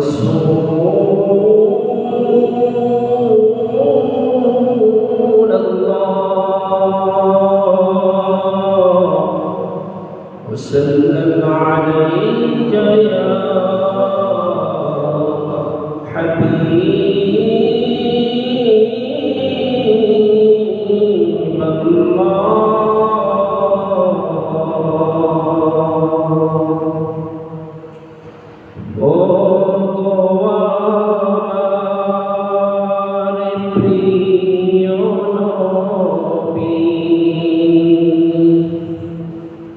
رسول الله وسلم عليك يا حبيب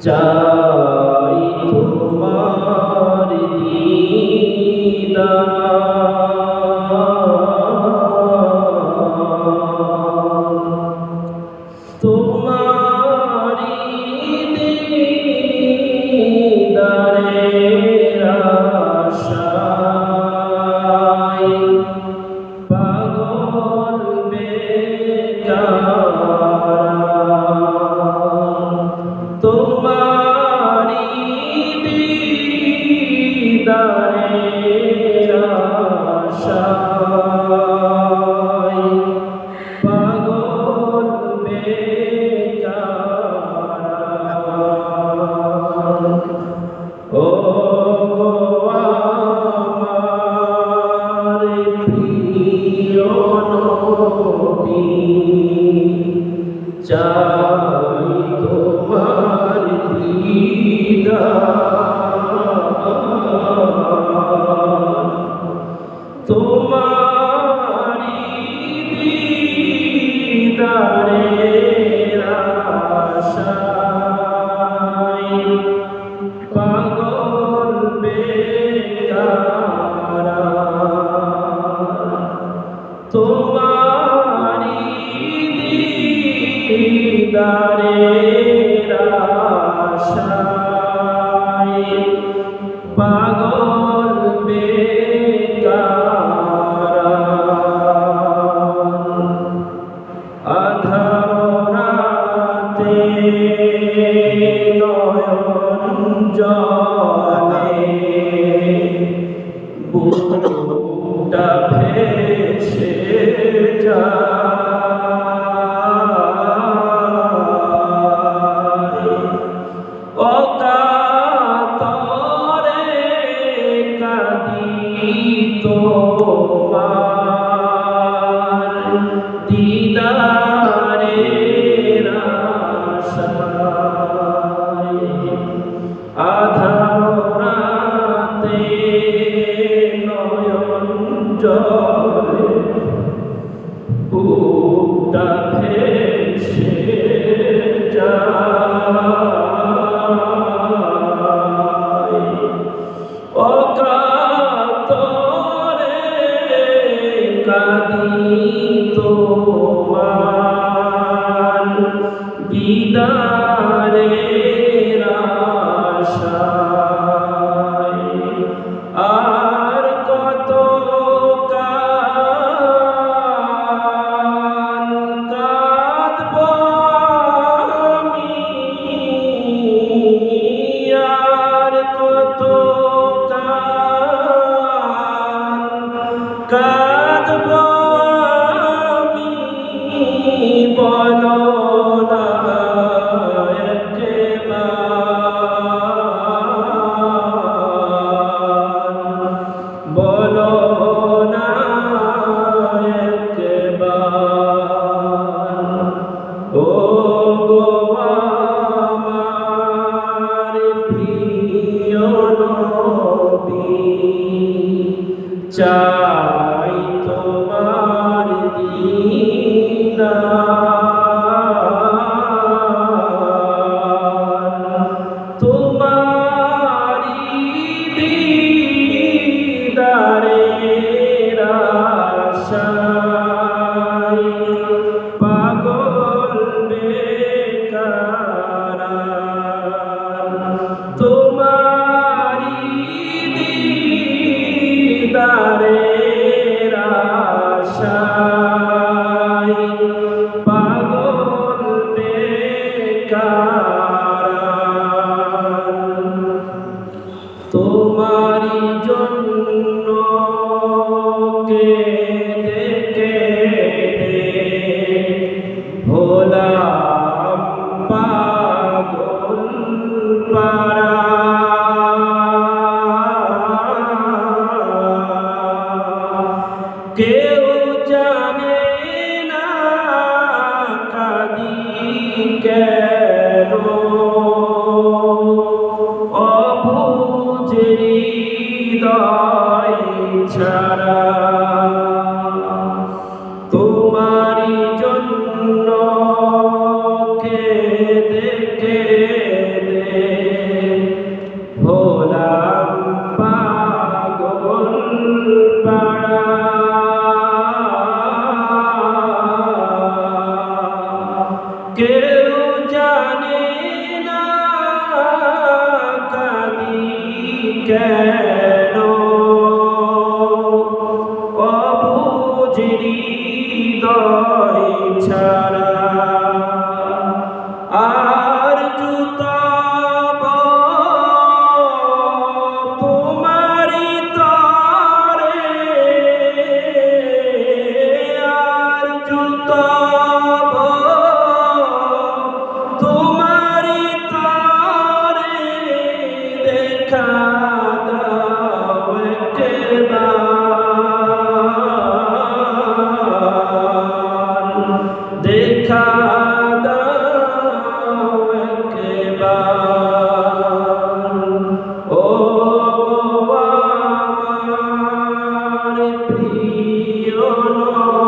চাই তোমার দিদার তোমারি দিদারের আশায় পাগল বেকার তোমারি দিদারের আশায় পাগল বেকার ও গো আমার প্রিয় নবী চাই তোমার দিদার তোমারি দিদারের আশায় পাগল বেকার তোমারি দিদারের আশায় পাগল বেকার আধার রাতে নয়ন জলে বুকটা ভেসে যায় অকাতরে কাঁদি তোমার দিদারের আশায় আধার রাতে নয়ন জলে বুকটা ভেসে যায় অকাতরে কাঁদি তোমার দিদারের আশায় আর কত কাল কাঁদব আমি আর কত কাল কাঁদব আমি বলো না একবার বলো না একবার ও গো আমার প্রিয় নবী চাই তোমার দিদার তোমারি দিদারের আশায় পাগল বেকার তোমারি দিদারের আশায় পাগল বেকার তোমারি জন্য কেঁদে কেঁদে হলাম পাগল পারা। কেউ জানে না কাঁদি কেন, অবুঝ হৃদয় ছাড়া। তোমারি জন্য কেঁদে কেঁদে হলাম পাগল পারা। কেউ জানে না কাঁদি কেন, অবুঝ হৃদয় ছাড়া। আর জুতাব তোমারি তরে, আর জুতাব তোমারি তরে। দেখা দাও একবার, দেখা